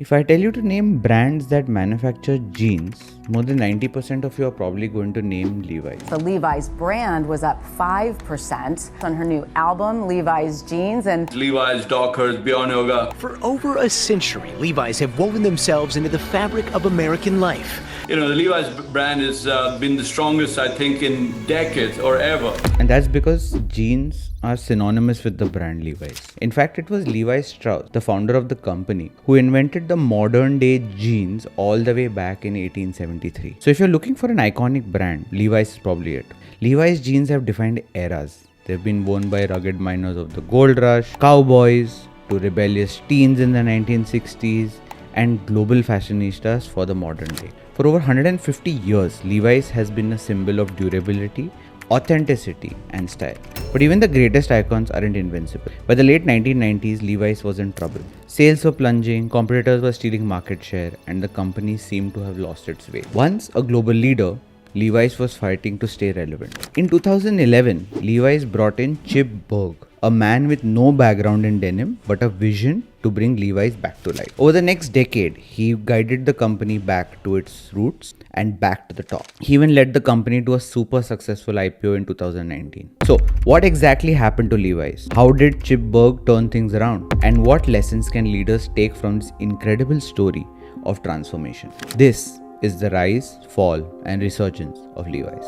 If I tell you to name brands that manufacture jeans, more than 90% of you are probably going to name Levi's. The Levi's brand was up 5% on her new album, Levi's Jeans, and Levi's, Dockers, Beyond Yoga. For over a century, Levi's have woven themselves into the fabric of American life. The Levi's brand has been the strongest, I think, in decades or ever. And that's because jeans are synonymous with the brand Levi's. In fact, it was Levi Strauss, the founder of the company, who invented the modern day jeans all the way back in 1873. So if you're looking for an iconic brand, Levi's is probably it. Levi's jeans have defined eras. They've been worn by rugged miners of the gold rush, cowboys, to rebellious teens in the 1960s, and global fashionistas for the modern day. For over 150 years, Levi's has been a symbol of durability, authenticity, and style. But even the greatest icons aren't invincible. By the late 1990s, Levi's was in trouble. Sales were plunging, competitors were stealing market share, and the company seemed to have lost its way. Once a global leader, Levi's was fighting to stay relevant. In 2011, Levi's brought in Chip Bergh, a man with no background in denim but a vision to bring Levi's back to life. Over the next decade, he guided the company back to its roots and back to the top. He even led the company to a super successful IPO in 2019. So, what exactly happened to Levi's? How did Chip Bergh turn things around? And what lessons can leaders take from this incredible story of transformation? This is the rise, fall, and resurgence of Levi's.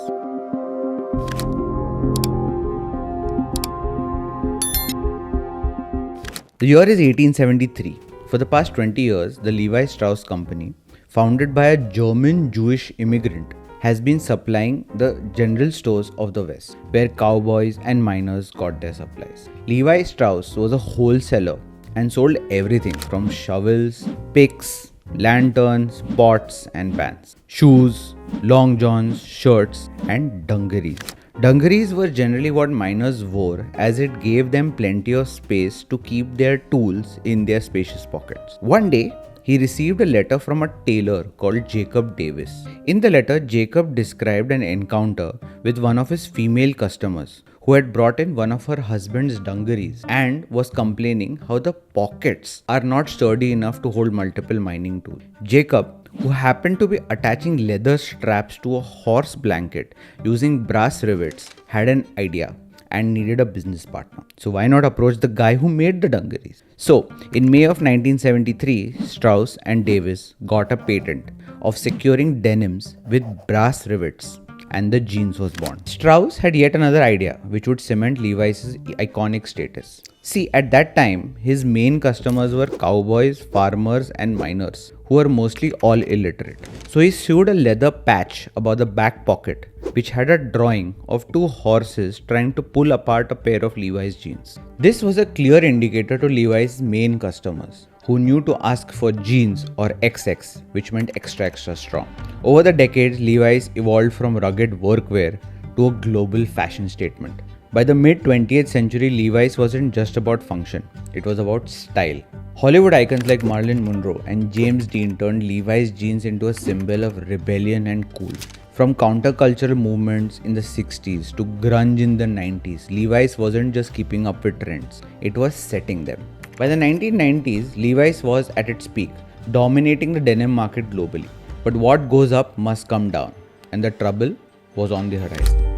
The year is 1873. For the past 20 years, the Levi Strauss company, founded by a German Jewish immigrant, has been supplying the general stores of the West, where cowboys and miners got their supplies. Levi Strauss was a wholesaler and sold everything from shovels, picks, lanterns, pots and pans, shoes, long johns, shirts, and dungarees. Dungarees were generally what miners wore, as it gave them plenty of space to keep their tools in their spacious pockets. One day, he received a letter from a tailor called Jacob Davis. In the letter, Jacob described an encounter with one of his female customers who had brought in one of her husband's dungarees and was complaining how the pockets are not sturdy enough to hold multiple mining tools. Jacob, who happened to be attaching leather straps to a horse blanket using brass rivets, had an idea and needed a business partner. So why not approach the guy who made the dungarees? So in May of 1973, Strauss and Davis got a patent of securing denims with brass rivets, and the jeans was born. Strauss had yet another idea which would cement Levi's iconic status. See, at that time, his main customers were cowboys, farmers, and miners, who were mostly all illiterate. So he sewed a leather patch above the back pocket, which had a drawing of two horses trying to pull apart a pair of Levi's jeans. This was a clear indicator to Levi's main customers, who knew to ask for jeans or XX, which meant extra strong. Over the decades, Levi's evolved from rugged workwear to a global fashion statement. By the mid-20th century, Levi's wasn't just about function, it was about style. Hollywood icons like Marilyn Monroe and James Dean turned Levi's jeans into a symbol of rebellion and cool. From countercultural movements in the 60s to grunge in the 90s, Levi's wasn't just keeping up with trends, it was setting them. By the 1990s, Levi's was at its peak, dominating the denim market globally. But what goes up must come down, and the trouble was on the horizon.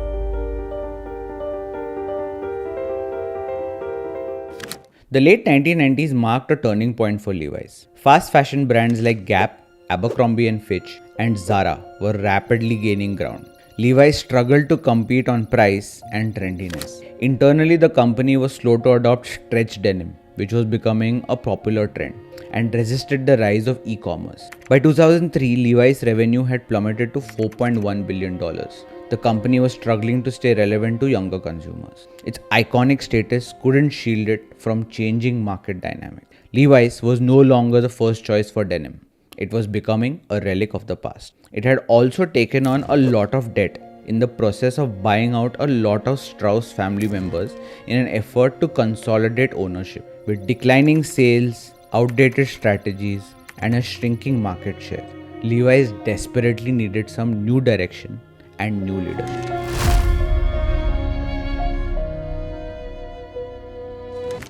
The late 1990s marked a turning point for Levi's. Fast fashion brands like Gap, Abercrombie Fitch, and Zara were rapidly gaining ground. Levi's struggled to compete on price and trendiness. Internally, the company was slow to adopt stretch denim, which was becoming a popular trend, and resisted the rise of e-commerce. By 2003, Levi's revenue had plummeted to $4.1 billion. The company was struggling to stay relevant to younger consumers. Its iconic status couldn't shield it from changing market dynamics. Levi's was no longer the first choice for denim. It was becoming a relic of the past. It had also taken on a lot of debt in the process of buying out a lot of Strauss family members in an effort to consolidate ownership. With declining sales, outdated strategies, and a shrinking market share, Levi's desperately needed some new direction and new leadership.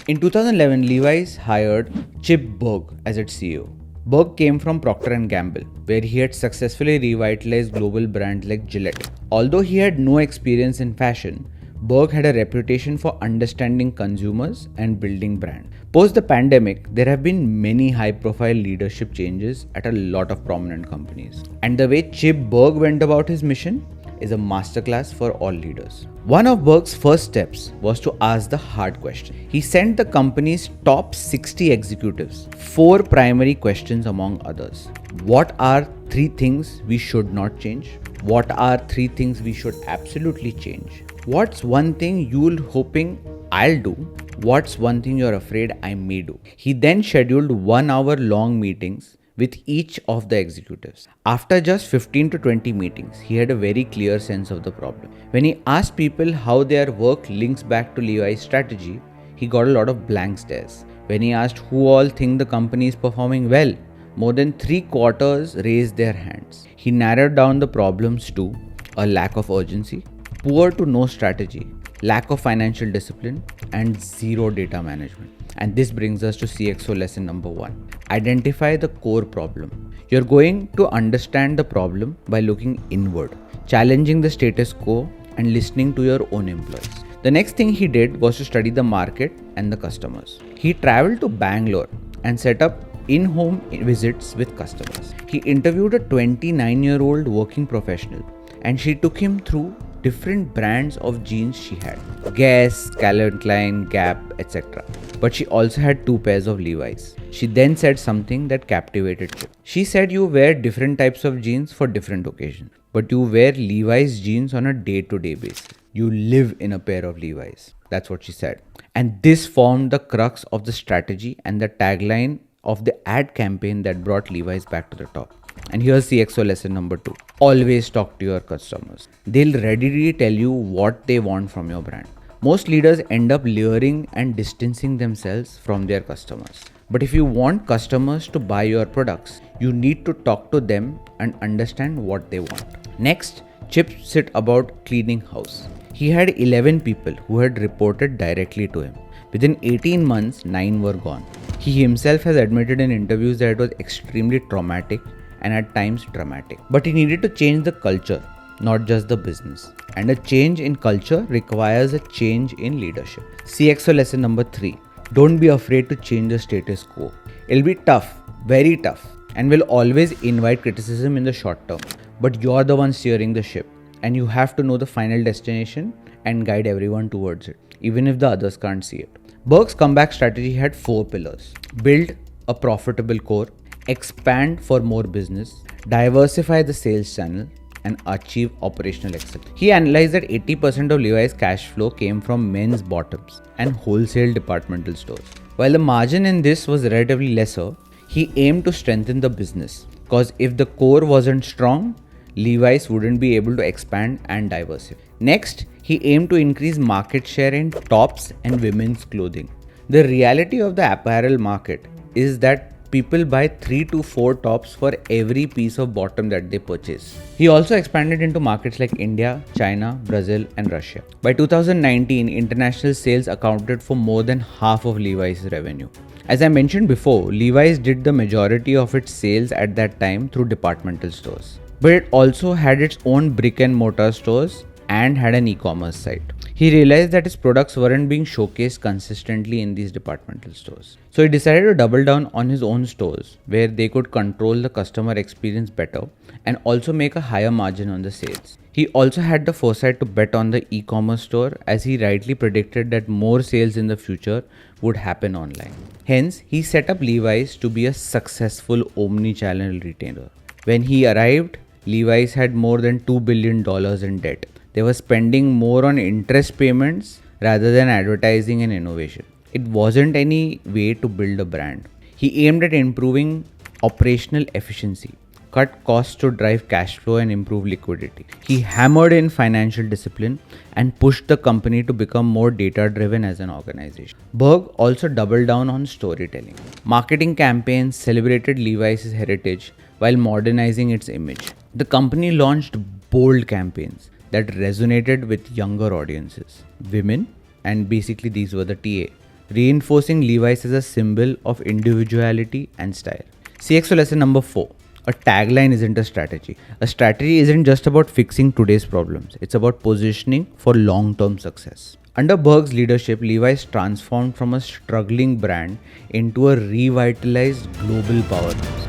In 2011, Levi's hired Chip Bergh as its CEO. Bergh came from Procter & Gamble, where he had successfully revitalized global brands like Gillette. Although he had no experience in fashion, Bergh had a reputation for understanding consumers and building brands. Post the pandemic, there have been many high-profile leadership changes at a lot of prominent companies. And the way Chip Bergh went about his mission is a masterclass for all leaders. One of Bergh's first steps was to ask the hard question. He sent the company's top 60 executives 4 primary questions among others. What are 3 things we should not change? What are 3 things we should absolutely change? What's one thing you're hoping I'll do? What's one thing you're afraid I may do? He then scheduled 1-hour-long meetings with each of the executives. After just 15 to 20 meetings, he had a very clear sense of the problem. When he asked people how their work links back to Levi's strategy, he got a lot of blank stares. When he asked who all think the company is performing well, more than 3/4 raised their hands. He narrowed down the problems to a lack of urgency, poor to no strategy, lack of financial discipline, and zero data management. And this brings us to CXO lesson number 1. Identify the core problem. You're going to understand the problem by looking inward, challenging the status quo, and listening to your own employees. The next thing he did was to study the market and the customers. He traveled to Bangalore and set up in-home visits with customers. He interviewed a 29-year-old working professional and she took him through different brands of jeans she had. Guess, Calvin Klein, Gap, etc. But she also had 2 pairs of Levi's. She then said something that captivated Chip. She said you wear different types of jeans for different occasions, but you wear Levi's jeans on a day-to-day basis. You live in a pair of Levi's. That's what she said. And this formed the crux of the strategy and the tagline of the ad campaign that brought Levi's back to the top. And here's CXO lesson number 2. Always talk to your customers. They'll readily tell you what they want from your brand. Most leaders end up luring and distancing themselves from their customers. But if you want customers to buy your products, you need to talk to them and understand what they want. Next, Chip set about cleaning house. He had 11 people who had reported directly to him. Within 18 months, 9 were gone. He himself has admitted in interviews that it was extremely traumatic and at times dramatic. But he needed to change the culture, not just the business. And a change in culture requires a change in leadership. CXO lesson number 3. Don't be afraid to change the status quo. It'll be tough, very tough, and will always invite criticism in the short term. But you're the one steering the ship, and you have to know the final destination and guide everyone towards it, even if the others can't see it. Bergh's comeback strategy had 4 pillars. Build a profitable core, expand for more business, diversify the sales channel, and achieve operational excellence. He analyzed that 80% of Levi's cash flow came from men's bottoms and wholesale departmental stores. While the margin in this was relatively lesser, he aimed to strengthen the business, because if the core wasn't strong, Levi's wouldn't be able to expand and diversify. Next, he aimed to increase market share in tops and women's clothing. The reality of the apparel market is that people buy 3 to 4 tops for every piece of bottom that they purchase. He also expanded into markets like India, China, Brazil, and Russia. By 2019, international sales accounted for more than half of Levi's revenue. As I mentioned before, Levi's did the majority of its sales at that time through departmental stores. But it also had its own brick and mortar stores and had an e-commerce site. He realized that his products weren't being showcased consistently in these departmental stores. So he decided to double down on his own stores, where they could control the customer experience better and also make a higher margin on the sales. He also had the foresight to bet on the e-commerce store, as he rightly predicted that more sales in the future would happen online. Hence, he set up Levi's to be a successful omni-channel retailer. When he arrived, Levi's had more than $2 billion in debt. They were spending more on interest payments rather than advertising and innovation. It wasn't any way to build a brand. He aimed at improving operational efficiency, cut costs to drive cash flow and improve liquidity. He hammered in financial discipline and pushed the company to become more data-driven as an organization. Bergh also doubled down on storytelling. Marketing campaigns celebrated Levi's heritage while modernizing its image. The company launched bold campaigns that resonated with younger audiences, women, and basically these were the TA, reinforcing Levi's as a symbol of individuality and style. CXO lesson number 4. A tagline isn't a strategy. A strategy isn't just about fixing today's problems. It's about positioning for long-term success. Under Bergh's leadership, Levi's transformed from a struggling brand into a revitalized global powerhouse.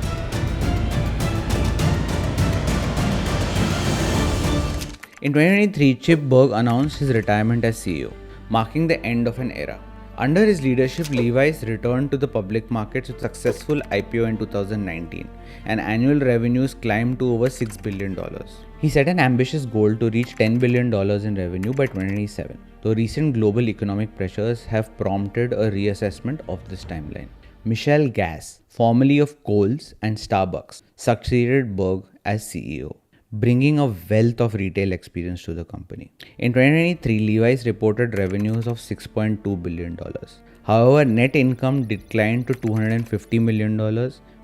In 2023, Chip Bergh announced his retirement as CEO, marking the end of an era. Under his leadership, Levi's returned to the public markets with successful IPO in 2019, and annual revenues climbed to over $6 billion. He set an ambitious goal to reach $10 billion in revenue by 2027, though recent global economic pressures have prompted a reassessment of this timeline. Michelle Gass, formerly of Kohl's and Starbucks, succeeded Bergh as CEO, bringing a wealth of retail experience to the company. In 2023, Levi's reported revenues of $6.2 billion. However, net income declined to $250 million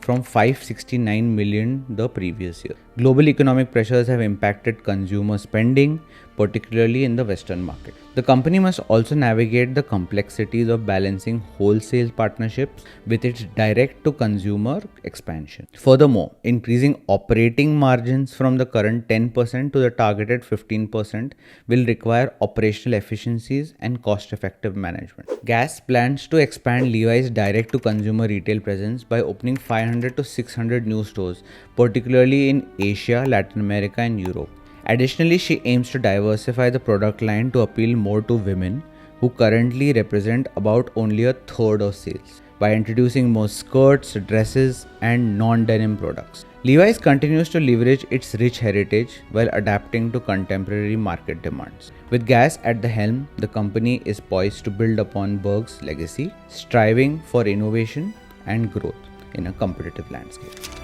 from $569 million the previous year. Global economic pressures have impacted consumer spending, particularly in the Western market. The company must also navigate the complexities of balancing wholesale partnerships with its direct-to-consumer expansion. Furthermore, increasing operating margins from the current 10% to the targeted 15% will require operational efficiencies and cost-effective management. Gass plans to expand Levi's direct-to-consumer retail presence by opening 500 to 600 new stores, particularly in Asia, Latin America, and Europe. Additionally, she aims to diversify the product line to appeal more to women, who currently represent about only a third of sales, by introducing more skirts, dresses, and non-denim products. Levi's continues to leverage its rich heritage while adapting to contemporary market demands. With Gass at the helm, the company is poised to build upon Bergh's legacy, striving for innovation and growth in a competitive landscape.